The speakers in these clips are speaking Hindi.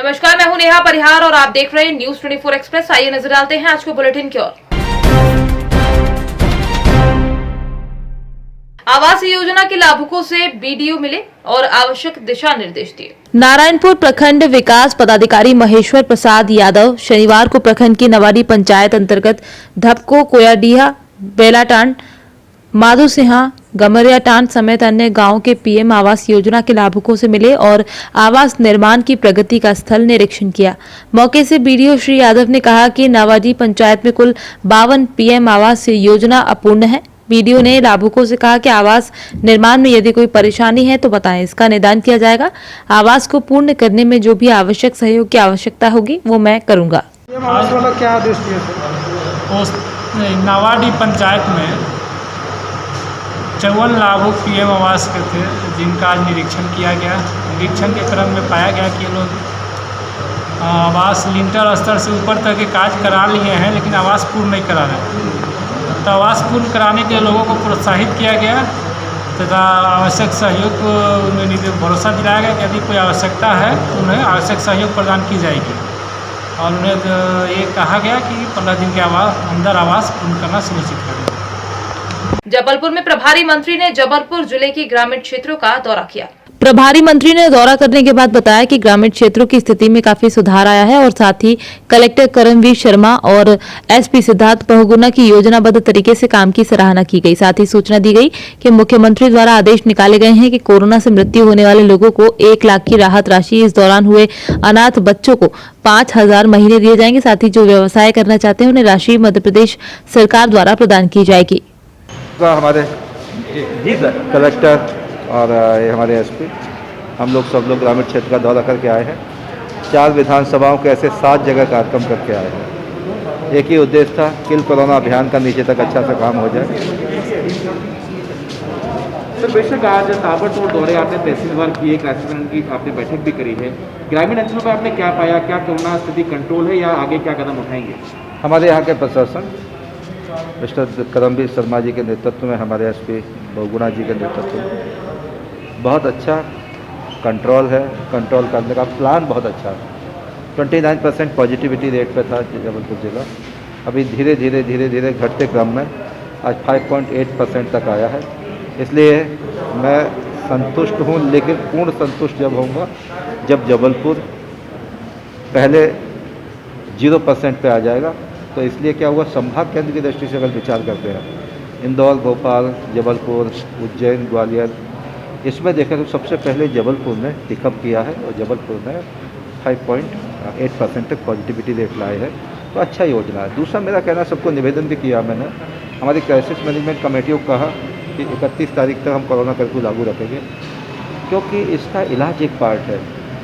नमस्कार, मैं हूं नेहा परिहार और आप देख रहे हैं न्यूज 24 एक्सप्रेस। आइए नजर डालते हैं आज के बुलेटिन की ओर। आवास योजना के लाभुकों से बीडीओ मिले और आवश्यक दिशा निर्देश दिए। नारायणपुर प्रखंड विकास पदाधिकारी महेश्वर प्रसाद यादव शनिवार को प्रखंड की नवाडी पंचायत अंतर्गत धपको, कोयाडीहा, बेलाटांड, माधोसिंहा, गमरियाटांड समेत अन्य गांवों के पीएम आवास योजना के लाभुकों से मिले और आवास निर्माण की प्रगति का स्थल निरीक्षण किया। मौके से बीडीओ श्री यादव ने कहा कि नवाडी पंचायत में कुल 52 पीएम आवास योजना अपूर्ण है। बीडीओ ने लाभुकों से कहा कि आवास निर्माण में यदि कोई परेशानी है तो बताएं, इसका निदान किया जाएगा। आवास को पूर्ण करने में जो भी आवश्यक सहयोग की आवश्यकता होगी वो मैं करूंगा। आवास वाला क्या आदेश दिए थे? नवाडी पंचायत में 54 लाभुक पीएम आवास के थे, जिनका आज निरीक्षण किया गया। निरीक्षण के क्रम में पाया गया कि लोग आवास लिंटर स्तर से ऊपर तक के कार्य करा लिए हैं, लेकिन आवास पूर्ण नहीं करा रहे। तो आवास पूर्ण कराने के लिए लोगों को प्रोत्साहित किया गया तथा आवश्यक सहयोग को उन्हें भरोसा दिलाया गया कि यदि कोई आवश्यकता है तो उन्हें आवश्यक सहयोग प्रदान की जाएगी। और उन्हें ये कहा गया कि 15 दिन के अंदर आवास पूर्ण करना सुनिश्चित करें। जबलपुर में प्रभारी मंत्री ने जबलपुर जिले के ग्रामीण क्षेत्रों का दौरा किया। प्रभारी मंत्री ने दौरा करने के बाद बताया कि ग्रामीण क्षेत्रों की स्थिति में काफी सुधार आया है और साथ ही कलेक्टर करमवीर शर्मा और एसपी सिद्धार्थ बहुगुणा की योजनाबद्ध तरीके से काम की सराहना की गई। साथ ही सूचना दी गई कि मुख्यमंत्री द्वारा आदेश निकाले गए हैं कि कोरोना से मृत्यु होने वाले लोगों को 1 लाख की राहत राशि, इस दौरान हुए अनाथ बच्चों को 5,000 महीने दिए जाएंगे। साथ ही जो व्यवसाय करना चाहते हैं उन्हें राशि मध्य प्रदेश सरकार द्वारा प्रदान की जाएगी। हमारे कलेक्टर और हमारे एसपी, हम लोग सब लोग ग्रामीण क्षेत्र का दौरा करके आए हैं। 4 विधानसभाओं के ऐसे 7 जगह कार्यक्रम करके आए हैं। एक ही उद्देश्य था, किल कोरोना अभियान का नीचे तक अच्छा सा काम हो जाए। सर, बेशक आज ताबड़तोड़ दौरे आपने तहसीलवार की, क्राइसिस की आपने बैठक भी करी है। ग्रामीण अंचलों में आपने क्या पाया? क्या कोरोना स्थिति कंट्रोल है या आगे क्या कदम उठाएंगे? हमारे यहाँ के प्रशासन मिस्टर करमवीर शर्मा जी के नेतृत्व में, हमारे एसपी बहुगुणा जी के नेतृत्व में बहुत अच्छा कंट्रोल है। कंट्रोल करने का प्लान बहुत अच्छा है। 29% पॉजिटिविटी रेट पे था जबलपुर जिला। अभी धीरे धीरे घटते क्रम में आज 5.8% तक आया है। इसलिए मैं संतुष्ट हूँ, लेकिन पूर्ण संतुष्ट जब होऊंगा जब जबलपुर पहले 0% पे आ जाएगा। तो इसलिए क्या हुआ, संभाग केंद्र की दृष्टि से अगर विचार करते हैं, इंदौर, भोपाल, जबलपुर, उज्जैन, ग्वालियर, इसमें देखें तो सबसे पहले जबलपुर ने टिकअप किया है और जबलपुर ने 5.8% तक पॉजिटिविटी रेट लाए है। तो अच्छा योजना है। दूसरा मेरा कहना, सबको निवेदन भी किया मैंने, हमारी क्राइसिस मैनेजमेंट कमेटियों को कहा कि 31 तारीख तक हम कोरोना कर्फ्यू लागू रखेंगे, क्योंकि इसका इलाज एक पार्ट है,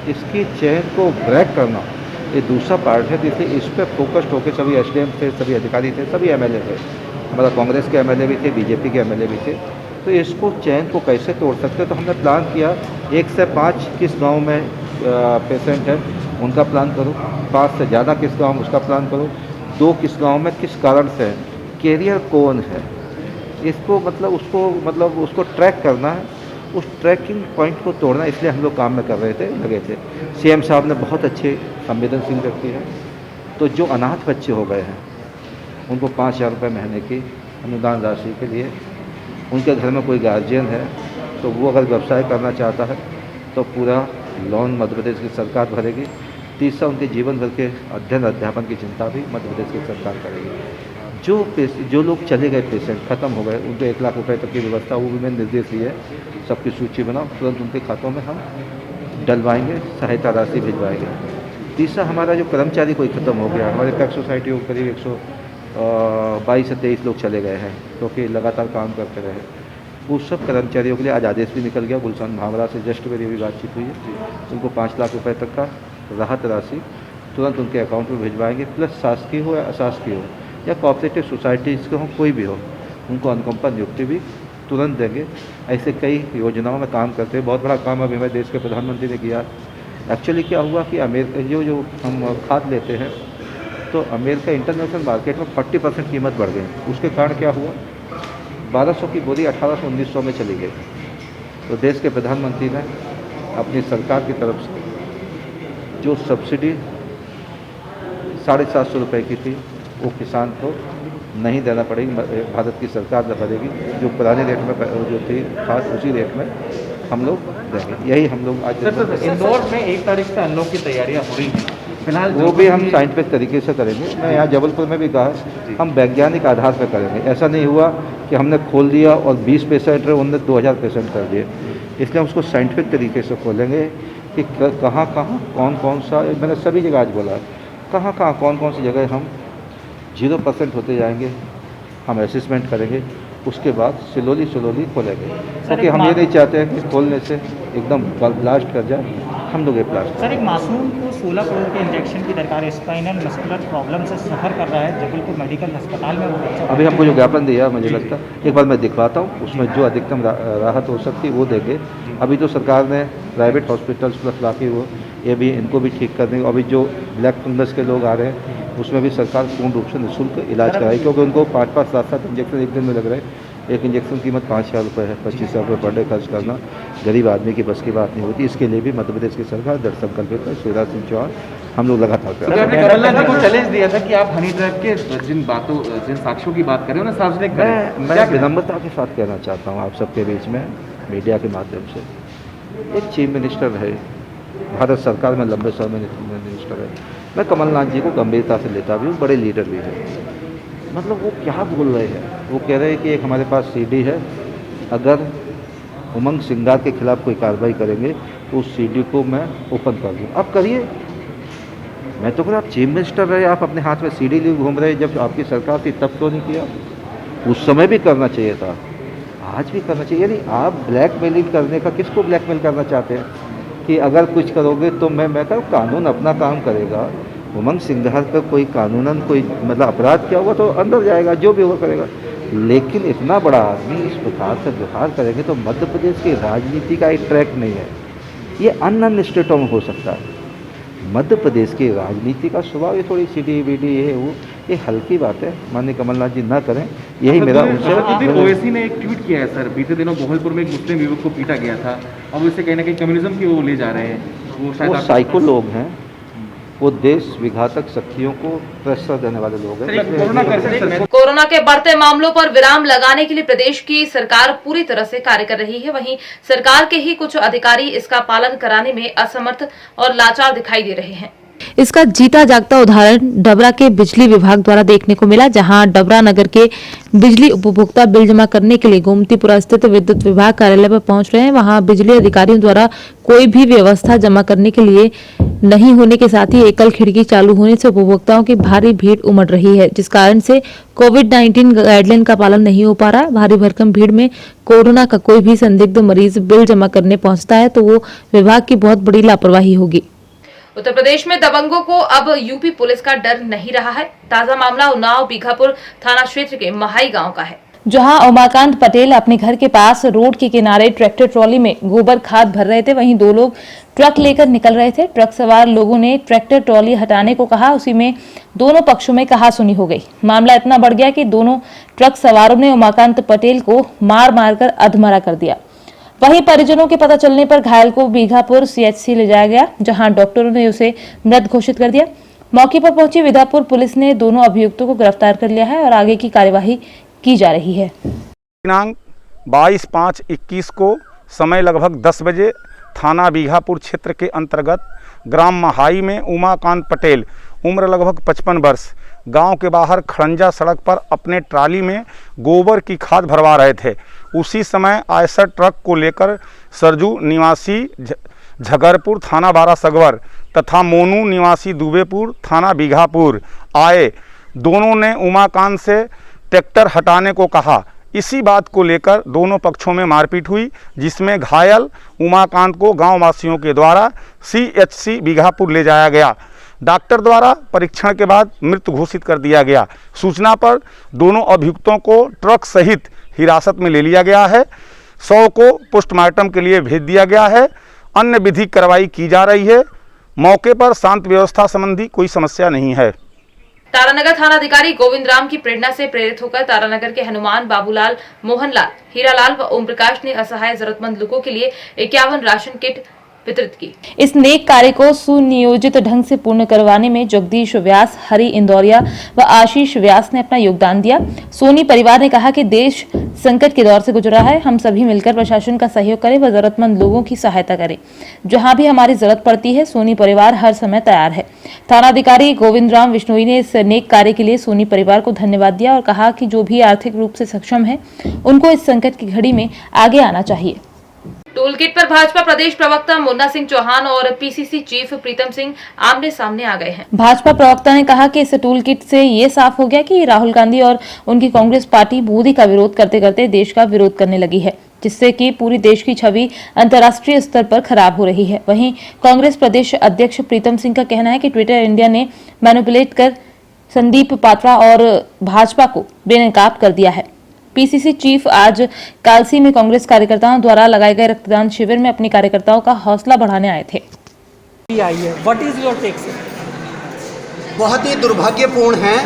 इसकी चेन को ब्रेक करना ये दूसरा पार्ट है। इसलिए इस पर फोकस्ड होकर सभी एसडीएम थे, सभी अधिकारी थे, सभी एमएलए थे, हमारा कांग्रेस के एमएलए भी थे, बीजेपी के एमएलए भी थे। तो इसको चैन को कैसे तोड़ सकते, तो हमने प्लान किया 1 से 5 किस गांव में पेशेंट है उनका प्लान करो, 5 से ज़्यादा किस गांव में उसका प्लान करो, 2 किस गांव में किस कारण से है, कैरियर कौन है, इसको उसको ट्रैक करना है, उस ट्रैकिंग पॉइंट को तोड़ना। इसलिए हम लोग काम में कर रहे थे, लगे थे। सीएम साहब ने बहुत अच्छे संवेदनशील रखी है। तो जो अनाथ बच्चे हो गए हैं उनको 5,000 रुपये महीने की अनुदान राशि के लिए, उनके घर में कोई गार्जियन है तो वो अगर व्यवसाय करना चाहता है तो पूरा लोन मध्य प्रदेश की सरकार भरेगी। तीसरा, उनके जीवन भर के अध्ययन अध्यापन की चिंता भी मध्य प्रदेश की सरकार करेगी। जो लोग चले गए, पेशेंट खत्म हो गए, उनको 1 लाख रुपए तक की व्यवस्था, वो भी मैंने निर्देश दिए, सबकी सूची बनाओ, तुरंत उनके खातों में हम डलवाएंगे, सहायता राशि भिजवाएंगे। तीसरा, हमारा जो कर्मचारी कोई ख़त्म हो गया, हमारे पैक्स सोसाइटी को करीब 122 से 23 लोग चले गए हैं, क्योंकि लगातार काम करते रहे। उस सब कर्मचारियों के लिए आज आदेश भी निकल गया। गुलशन भावरा से जस्ट मेरी अभी बातचीत हुई है, उनको 5 लाख रुपए तक का राहत राशि तुरंत उनके अकाउंट में भिजवाएंगे। प्लस शासकीय हो या अशासकीय हो या कोऑपरेटिव सोसाइटीज़ के हो, कोई भी हो, उनको अनुकंपा नियुक्ति भी तुरंत देंगे। ऐसे कई योजनाओं में काम करते हैं। बहुत बड़ा काम अभी हमारे देश के प्रधानमंत्री ने किया। एक्चुअली क्या हुआ कि अमेरिका जो हम खाद लेते हैं, तो अमेरिका इंटरनेशनल मार्केट में 40% कीमत बढ़ गई। उसके कारण क्या हुआ, 1200 की बोरी 1800-1900 में चली गई। तो देश के प्रधानमंत्री ने अपनी सरकार की तरफ से जो सब्सिडी 750 रुपये की थी वो किसान को नहीं देना पड़ेगी, भारत की सरकार न भरेगी। जो पुराने रेट में जो थी खास उसी रेट में हम लोग देंगे। यही हम लोग आज इंदौर में 1 तारीख से अनलॉक की तैयारियां हो रही हैं, फिलहाल वो भी हम साइंटिफिक तरीके से करेंगे। मैं यहाँ जबलपुर में भी कहा हम वैज्ञानिक आधार पर करेंगे। ऐसा नहीं हुआ कि हमने खोल दिया और 20 पेशेंट रहे, उनने 2000 पेशेंट कर दिए। इसलिए हम उसको साइंटिफिक तरीके से खोलेंगे कि कहाँ कहाँ कौन कौन सा, मैंने सभी जगह आज बोला, कहाँ कहाँ कौन कौन सी जगह हम 0% होते जाएंगे, हम असेसमेंट करेंगे। उसके बाद स्लोली खोलेंगे, क्योंकि हम ये नहीं चाहते हैं कि खोलने से एकदम ब्लास्ट कर जाए। हम लोग ये ब्लास्ट सर, एक मासूम को 16 करोड़ के इंजेक्शन की दरकार है, स्पाइनल मस्कुलर प्रॉब्लम से सफ़र कर रहा है जबलपुर मेडिकल अस्पताल में। वो बच्चा अभी हमको जो ज्ञापन दिया मुझे लगता है एक बार मैं दिखवाता हूँ, उसमें जो अधिकतम राहत हो सकती है वो देंगे। अभी तो सरकार ने प्राइवेट हॉस्पिटल्स प्लस ला के वो ये भी इनको भी ठीक कर देंगे। अभी जो ब्लैक फंगस के लोग आ रहे हैं उसमें भी सरकार पूर्ण रूप से निःशुल्क इलाज कराए, क्योंकि उनको 5-5, 7-7 इंजेक्शन एक दिन में लग रहे हैं। एक इंजेक्शन की कीमत 5,000 रुपये है। 25,000 रुपये पर डे खर्च करना गरीब आदमी की बस की बात नहीं होती। इसके लिए भी मध्य प्रदेश की सरकार दृढ़ संकल्पित है। शिवराज सिंह चौहान हम लोग लगातार कर रहे हैं। आपने कमलनाथ जी को चैलेंज दिया था कि आप हनी ट्रैप के जिन साक्ष्यों की बात कर रहे हो ना सार्वजनिक करें। मैं विनम्रता के साथ कहना चाहता हूँ आप सबके बीच में मीडिया के माध्यम से, एक चीफ मिनिस्टर रहे, भारत सरकार में लंबे समय मिनिस्टर है, मैं कमलनाथ जी को गंभीरता से लेता भी हूँ, बड़े लीडर भी हैं। मतलब वो क्या बोल रहे हैं, वो कह रहे हैं कि एक हमारे पास सीडी है, अगर उमंग सिंगार के खिलाफ कोई कार्रवाई करेंगे तो उस सीडी को मैं ओपन कर दूँ। आप करिए, मैं तो कह रहा आप चीफ मिनिस्टर रहे, आप अपने हाथ में सीडी लिए घूम रहे, जब आपकी सरकार थी तब तो नहीं किया, उस समय भी करना चाहिए था, आज भी करना चाहिए। यानी आप ब्लैकमेलिंग करने का, किसको ब्लैकमेल करना चाहते हैं कि अगर कुछ करोगे तो मैं कहूँ कानून अपना काम करेगा। उमंग सिंघार का कोई कानूनन कोई मतलब अपराध किया होगा तो अंदर जाएगा, जो भी होगा करेगा। लेकिन इतना बड़ा आदमी इस प्रकार से व्यवहार करेंगे तो मध्य प्रदेश की राजनीति का एक ट्रैक नहीं है। ये अन्य स्टेटों में हो सकता है, मध्य प्रदेश की राजनीति का स्वभाव ये थोड़ी सीडी वीडी ये वो ये हल्की बात है। माननीय कमलनाथ जी ना करें, यही मेरा उनसे। ओवैसी ने एक ट्वीट किया है सर, बीते दिनों बोहलपुर में एक मुस्लिम युवक को पीटा गया था, अब उसे कहीं ना कहीं कम्युनिज्म की वो ले जा रहे हैं। वो शायद साइको लोग हैं, वो देश विघातक शक्तियों को प्रेशर देने वाले लोग हैं। कोरोना के बढ़ते मामलों पर विराम लगाने के लिए प्रदेश की सरकार पूरी तरह से कार्य कर रही है। वहीं सरकार के ही कुछ अधिकारी इसका पालन कराने में असमर्थ और लाचार दिखाई दे रहे हैं। इसका जीता जागता उदाहरण डबरा के बिजली विभाग द्वारा देखने को मिला, जहां डबरा नगर के बिजली उपभोक्ता बिल जमा करने के लिए गोमतीपुरा स्थित विद्युत विभाग कार्यालय पर पहुंच रहे हैं। वहां बिजली अधिकारियों द्वारा कोई भी व्यवस्था जमा करने के लिए नहीं होने के साथ ही एकल खिड़की चालू होने से उपभोक्ताओं की भारी भीड़ उमड़ रही है, जिस कारण से कोविड-19 गाइडलाइन का पालन नहीं हो पा रहा है। भारी भरकम भीड़ में कोरोना का कोई भी संदिग्ध मरीज बिल जमा करने पहुंचता है तो वो विभाग की बहुत बड़ी लापरवाही होगी। उत्तर प्रदेश में दबंगों को अब यूपी पुलिस का डर नहीं रहा है। ताजा मामला उन्नाव बीघापुर थाना क्षेत्र के महाई गांव का है, जहां उमाकांत पटेल अपने घर के पास रोड के किनारे ट्रैक्टर ट्रॉली में गोबर खाद भर रहे थे। वहीं दो लोग ट्रक लेकर निकल रहे थे। ट्रक सवार लोगों ने ट्रैक्टर ट्रॉली हटाने को कहा, उसी में दोनों पक्षों में कहासुनी हो गई। मामला इतना बढ़ गया कि दोनों ट्रक सवारों ने उमाकांत पटेल को मार मारकर अधमरा कर दिया। वहीं परिजनों के पता चलने पर घायल को बीघापुर सीएचसी ले जाया गया, जहां डॉक्टरों ने उसे मृत घोषित कर दिया। मौके पर पहुंची बीघापुर पुलिस ने दोनों अभियुक्तों को गिरफ्तार कर लिया है और आगे की कार्यवाही की जा रही है। दिनांक 22/5/21 को समय लगभग 10 बजे थाना बीघापुर क्षेत्र के अंतर्गत ग्राम महाई में उमाकांत पटेल उम्र लगभग 55 वर्ष गांव के बाहर खड़ंजा सड़क पर अपने ट्राली में गोबर की खाद भरवा रहे थे। उसी समय आयसर ट्रक को लेकर सरजू निवासी झगरपुर थाना बारासगवर तथा मोनू निवासी दुबेपुर थाना बीघापुर आए। दोनों ने उमाकांत से ट्रैक्टर हटाने को कहा। इसी बात को लेकर दोनों पक्षों में मारपीट हुई, जिसमें घायल उमाकांत को गांव वासियों के द्वारा सीएचसी बीघापुर ले जाया गया। डॉक्टर द्वारा परीक्षण के बाद मृत घोषित कर दिया गया। सूचना पर दोनों अभियुक्तों को ट्रक सहित हिरासत में ले लिया गया है। 100 को पोस्टमार्टम के लिए भेज दिया गया है। अन्य विधिक कार्रवाई की जा रही है। मौके पर शांत व्यवस्था संबंधी कोई समस्या नहीं है। तारानगर थानाधिकारी गोविंद राम की प्रेरणा से प्रेरित होकर तारानगर के हनुमान, बाबूलाल, मोहनलाल, हीरालाल व ओम प्रकाश ने असहाय जरूरतमंद लोगों के लिए 51 राशन किट वितरित की। इस नेक कार्य को सुनियोजित ढंग से पूर्ण करवाने में जगदीश व्यास, हरि इंदौरिया व आशीष व्यास ने अपना योगदान दिया। सोनी परिवार ने कहा कि देश संकट के दौर से गुजरा है, हम सभी मिलकर प्रशासन का सहयोग करें व जरूरतमंद लोगों की सहायता करें। जहां भी हमारी जरूरत पड़ती है, सोनी परिवार हर समय तैयार है। थानाधिकारी गोविंद राम विश्नोई ने इस नेक कार्य के लिए सोनी परिवार को धन्यवाद दिया और कहा कि जो भी आर्थिक रूप से सक्षम है, उनको इस संकट की घड़ी में आगे आना चाहिए। टूल किट पर भाजपा प्रदेश प्रवक्ता मुन्ना सिंह चौहान और पीसीसी चीफ प्रीतम सिंह आमने सामने आ गए हैं। भाजपा प्रवक्ता ने कहा कि इस टूल किट से ये साफ हो गया कि राहुल गांधी और उनकी कांग्रेस पार्टी मोदी का विरोध करते करते देश का विरोध करने लगी है, जिससे कि पूरी देश की छवि अंतर्राष्ट्रीय स्तर पर खराब हो रही है। वहीं कांग्रेस प्रदेश अध्यक्ष प्रीतम सिंह का कहना है कि ट्विटर इंडिया ने मैनिपुलेट कर संदीप पात्रा और भाजपा को बेनकाब कर दिया है। पीसीसी चीफ आज कालसी में कांग्रेस कार्यकर्ताओं द्वारा लगाए गए रक्तदान शिविर में अपने कार्यकर्ताओं का हौसला बढ़ाने आए थे। What is your take sir? बहुत ही दुर्भाग्यपूर्ण है।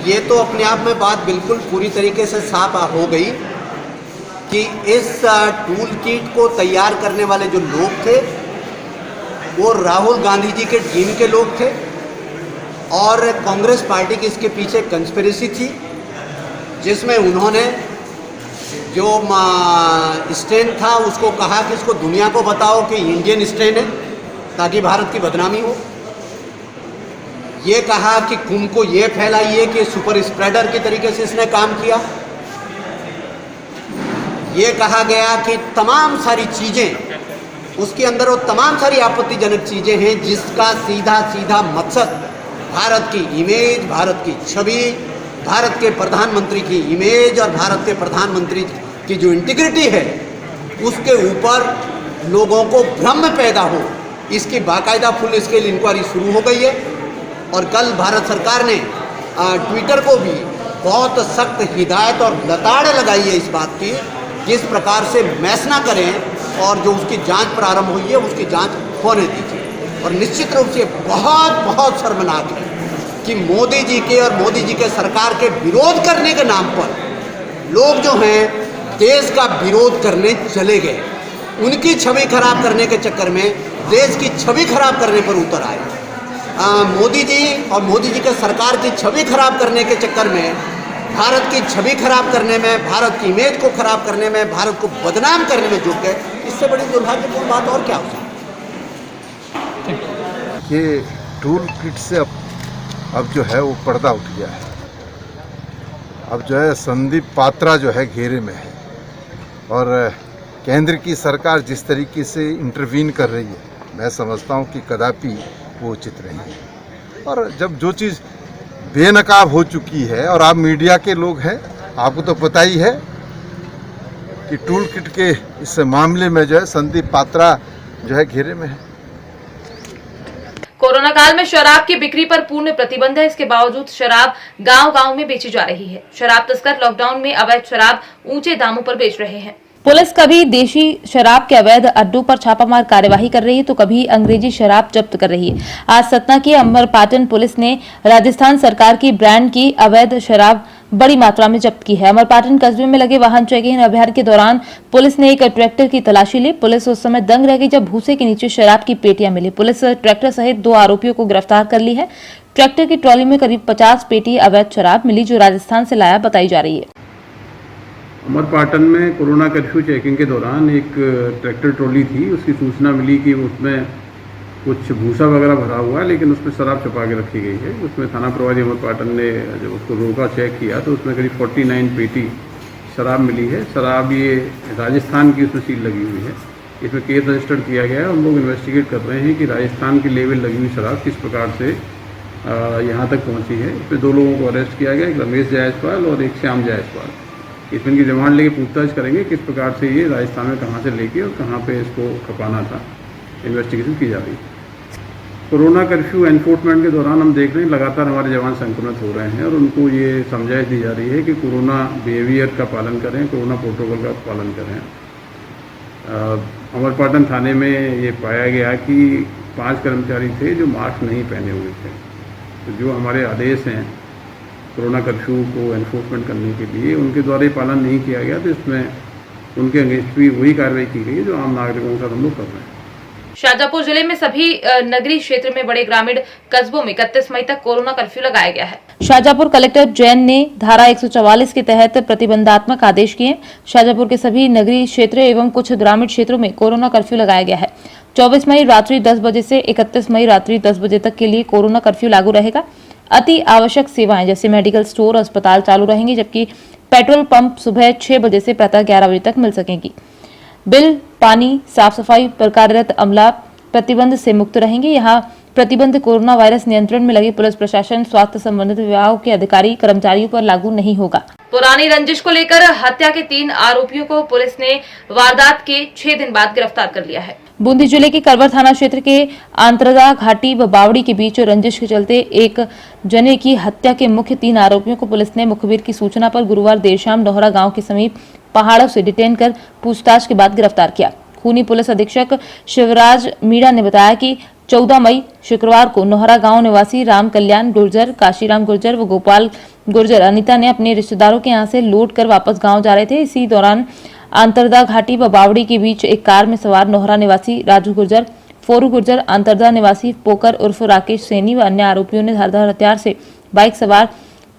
ये तो अपने आप में बात बिल्कुल पूरी तरीके से साफ हो गई कि इस टूल किट को तैयार करने वाले जो लोग थे वो राहुल गांधी जी के टीम के लोग थे और कांग्रेस पार्टी की इसके पीछे कंस्पिरेसी थी, जिसमें उन्होंने जो स्ट्रेन था उसको कहा कि इसको दुनिया को बताओ कि इंडियन स्ट्रेन है ताकि भारत की बदनामी हो। ये कहा कि कुंभ को ये फैलाइए कि सुपर स्प्रेडर की तरीके से इसने काम किया। ये कहा गया कि तमाम सारी चीज़ें उसके अंदर वो तमाम सारी आपत्तिजनक चीज़ें हैं जिसका सीधा सीधा मकसद भारत की इमेज, भारत की छवि, भारत के प्रधानमंत्री की इमेज और भारत के प्रधानमंत्री की जो इंटीग्रिटी है उसके ऊपर लोगों को भ्रम पैदा हो, इसकी बाकायदा फुल स्केल इंक्वायरी शुरू हो गई है। और कल भारत सरकार ने ट्विटर को भी बहुत सख्त हिदायत और लताड़ लगाई है इस बात की कि इस प्रकार से मैस ना करें और जो उसकी जांच प्रारंभ हुई है उसकी जांच होने दीजिए। और निश्चित रूप से बहुत बहुत शर्मनाक है कि मोदी जी के और मोदी जी के सरकार के विरोध करने के नाम पर लोग जो हैं देश का विरोध करने चले गए, उनकी छवि खराब करने के चक्कर में देश की छवि खराब करने पर उतर आए। मोदी जी और मोदी जी के सरकार की छवि खराब करने के चक्कर में, भारत की छवि खराब करने में, भारत की इमेज को खराब करने में, भारत को बदनाम करने में जुट गए। इससे बड़ी दुर्भाग्यपूर्ण बात और क्या हो सकती है? ये टूल किट से अब जो है वो पर्दा उठ गया है। अब जो है संदीप पात्रा जो है घेरे में है और केंद्र की सरकार जिस तरीके से इंटरवीन कर रही है, मैं समझता हूँ कि कदापि वो उचित नहीं है। और जब जो चीज़ बेनकाब हो चुकी है और आप मीडिया के लोग हैं, आपको तो पता ही है कि टूल किट के इस मामले में जो है संदीप पात्रा जो है घेरे में है। कोरोना काल में शराब की बिक्री पर पूर्ण प्रतिबंध है। इसके बावजूद शराब गांव-गांव में बेची जा रही है। शराब तस्कर लॉकडाउन में अवैध शराब ऊंचे दामों पर बेच रहे हैं। पुलिस कभी देशी शराब के अवैध अड्डों पर छापामार कार्यवाही कर रही है तो कभी अंग्रेजी शराब जब्त कर रही है। आज सतना की अमरपाटन पुलिस ने राजस्थान सरकार की ब्रांड की अवैध शराब बड़ी मात्रा में जब्त की है। अमरपाटन कस्बे में लगे वाहन चेकिंग अभियान के दौरान पुलिस ने एक ट्रैक्टर की तलाशी ली। पुलिस उस समय दंग रह गई जब भूसे के नीचे शराब की पेटियां मिली। पुलिस ट्रैक्टर सहित 2 आरोपियों को गिरफ्तार कर ली है। ट्रैक्टर की ट्रॉली में करीब 50 पेटी अवैध शराब मिली जो राजस्थान से लाया बताई जा रही है। अमरपाटन में कोरोना कर्फ्यू चेकिंग के दौरान एक ट्रैक्टर ट्रॉली थी, उसकी सूचना मिली कि उसमें कुछ भूसा वगैरह भरा हुआ है, लेकिन उसमें शराब छुपा के रखी गई है। उसमें थाना प्रभारी अमरपाटन ने जब उसको रोका, चेक किया तो उसमें करीब 49 पेटी शराब मिली है। शराब ये राजस्थान की उसमें सील लगी हुई है। इसमें केस रजिस्टर्ड किया गया है। हम लोग इन्वेस्टिगेट कर रहे हैं कि राजस्थान की लेवल लगी हुई शराब किस प्रकार से यहाँ तक पहुँची है। इसमें 2 लोगों को अरेस्ट किया गया, एक रमेश जायसवाल और एक श्याम जायसवाल। इसमें इनकी रिमांड लेके पूछताछ करेंगे किस प्रकार से ये राजस्थान में कहाँ से लेके और कहाँ पे इसको खपाना था। इन्वेस्टिगेशन की जा रही है। कोरोना कर्फ्यू एनफोर्समेंट के दौरान हम देख रहे हैं लगातार हमारे जवान संक्रमित हो रहे हैं और उनको ये समझाइश दी जा रही है कि कोरोना बिहेवियर का पालन करें, कोरोना प्रोटोकॉल का पालन करें। अमरपाटन थाने में ये पाया गया कि 5 कर्मचारी थे जो मास्क नहीं पहने हुए थे। तो जो हमारे आदेश हैं कोरोना कर्फ्यू को एनफोर्समेंट करने के लिए, उनके द्वारा पालन नहीं किया गया तो इसमें उनके अगेंस्ट भी वही कार्रवाई की गई है जो आम नागरिकों के साथ हम लोग कर रहे हैं। शाजापुर जिले में सभी नगरीय क्षेत्र में बड़े ग्रामीण कस्बों में 31 मई तक कोरोना कर्फ्यू लगाया गया है। शाजापुर कलेक्टर जैन ने धारा 144 के तहत प्रतिबंधात्मक आदेश किए। शाजापुर के सभी नगरीय क्षेत्र एवं कुछ ग्रामीण क्षेत्रों में कोरोना कर्फ्यू लगाया गया है। 24 मई रात्रि 10 बजे से 31 मई रात्रि 10 बजे तक के लिए कोरोना कर्फ्यू लागू रहेगा। अति आवश्यक सेवाएं जैसे मेडिकल स्टोर, अस्पताल चालू रहेंगे, जबकि पेट्रोल पंप सुबह 6 बजे से प्रातः 11 बजे तक मिल सकेंगी। बिल, पानी, साफ सफाई पर कार्यरत अमला प्रतिबंध से मुक्त रहेंगे। यहाँ प्रतिबंध कोरोना वायरस नियंत्रण में लगे पुलिस प्रशासन, स्वास्थ्य संबंधित विभागों के अधिकारी कर्मचारियों पर लागू नहीं होगा। पुरानी रंजिश को लेकर हत्या के 3 आरोपियों को पुलिस ने वारदात के 6 दिन बाद गिरफ्तार कर लिया है। बूंदी जिले के करवर थाना क्षेत्र के आंतरदा घाटी व बावड़ी के बीच रंजिश के चलते एक जने की हत्या के मुख्य 3 आरोपियों को पुलिस ने मुखबिर की सूचना पर गुरुवार देर शाम नोहरा गांव के समीप पहाड़ों से डिटेन कर पूछताछ के बाद गिरफ्तार किया। खूनी पुलिस अधीक्षक शिवराज मीणा ने बताया कि 14 मई शुक्रवार को नोहरा गांव निवासी राम कल्याण गुर्जर, काशीराम गुर्जर व गोपाल गुर्जर अनीता ने अपने रिश्तेदारों के यहां से लौट कर वापस गांव जा रहे थे। इसी दौरान आंतरदा घाटी व बावड़ी के बीच एक कार में सवार नोहरा निवासी राजू गुर्जर, फोरू गुर्जर, आंतरदा निवासी पोकर उर्फ राकेश सैनी व अन्य आरोपियों ने धारदार हथियार से बाइक सवार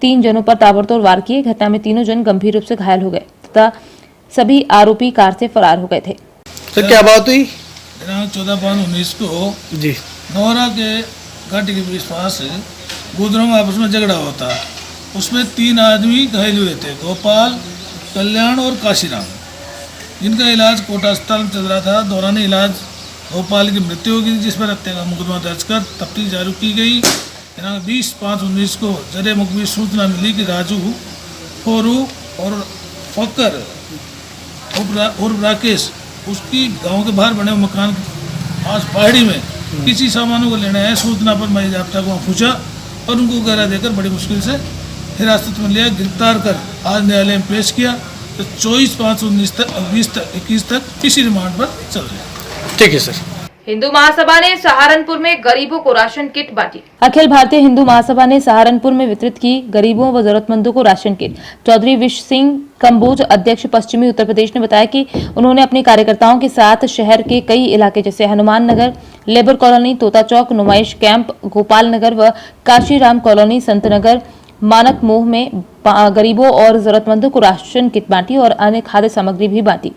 3 जनों पर ताबड़तोड़ वार किए। घटना में तीनों जन गंभीर रूप से घायल हो गए तथा सभी आरोपी कार से फरार हो गए थे। सर क्या बात हुई? दिनांक 14/5/19 को जी नोहरा के घाटी के बीच पास गुर्जरों में आपस में झगड़ा होता, उसमें 3 आदमी घायल हुए थे, गोपाल, कल्याण और काशीराम, जिनका इलाज कोटा अस्पताल में चल रहा था। दौरान इलाज गोपाल की मृत्यु हो गई, जिस पर हत्या का मुकदमा दर्ज कर तफ्तीश जारी की गई। दिनांक 20/5/19 को जरिए मुखबिर सूचना मिली कि राजू, फोरू और फकर और राकेश उसकी गांव के बाहर बने मकान आज पहाड़ी में किसी सामानों को लेने आए। सूचना पर मैं जाब्ता को पूछा और उनको गहरा देकर बड़ी मुश्किल से हिरासत में लिया, गिरफ्तार कर आज न्यायालय में पेश किया। तो 24/5/19 तक 20-21 तक इसी रिमांड पर चल रहे हैं। ठीक है सर। हिंदू महासभा ने सहारनपुर में गरीबों को राशन किट बांटी। अखिल भारतीय हिंदू महासभा ने सहारनपुर में वितरित की गरीबों व जरूरतमंदों को राशन किट। चौधरी विश्व सिंह कंबोज, अध्यक्ष पश्चिमी उत्तर प्रदेश ने बताया कि उन्होंने अपने कार्यकर्ताओं के साथ शहर के कई इलाके जैसे हनुमान नगर, लेबर कॉलोनी, तोता चौक, नुमाइश कैंप, गोपाल नगर व काशीराम कॉलोनी, संत नगर, मानक मोह में गरीबों और जरूरतमंदों को राशन किट बांटी और अन्य खाद्य सामग्री भी बांटी।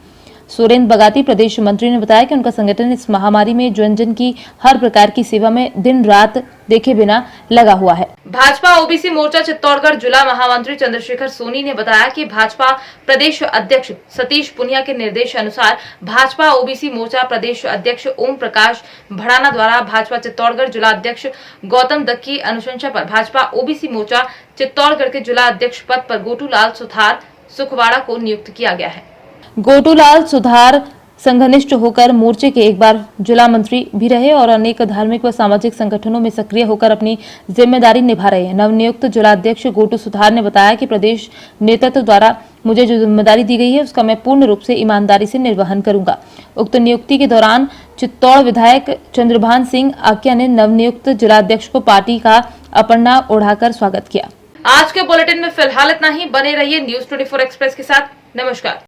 सुरेंद्र बगाती प्रदेश मंत्री ने बताया कि उनका संगठन इस महामारी में जन जन की हर प्रकार की सेवा में दिन रात देखे बिना लगा हुआ है। भाजपा ओबीसी मोर्चा चित्तौड़गढ़ जिला महामंत्री चंद्रशेखर सोनी ने बताया कि भाजपा प्रदेश अध्यक्ष सतीश पुनिया के निर्देश अनुसार भाजपा ओबीसी मोर्चा प्रदेश अध्यक्ष ओम प्रकाश भड़ाना द्वारा भाजपा चित्तौड़गढ़ जिला अध्यक्ष गौतम दत्त की अनुशंसा पर भाजपा ओबीसी मोर्चा चित्तौड़गढ़ के जिला अध्यक्ष पद पर गोटूलाल सुथार सुखवाड़ा को नियुक्त किया गया है। गोटूलाल सुधार संघनिष्ठ होकर मोर्चे के एक बार जिला मंत्री भी रहे और अनेक धार्मिक व सामाजिक संगठनों में सक्रिय होकर अपनी जिम्मेदारी निभा रहे हैं। नवनियुक्त जिला अध्यक्ष गोटू सुधार ने बताया कि प्रदेश नेतृत्व द्वारा मुझे जो जिम्मेदारी दी गई है उसका मैं पूर्ण रूप से ईमानदारी से निर्वहन करूंगा। उक्त नियुक्ति के दौरान चित्तौड़ विधायक चंद्रभान सिंह आकिया ने नवनियुक्त जिला अध्यक्ष को पार्टी का अपना ओढ़ाकर स्वागत किया। आज के बुलेटिन में फिलहाल इतना ही। बने रहिए न्यूज़ 24 एक्सप्रेस के साथ। नमस्कार।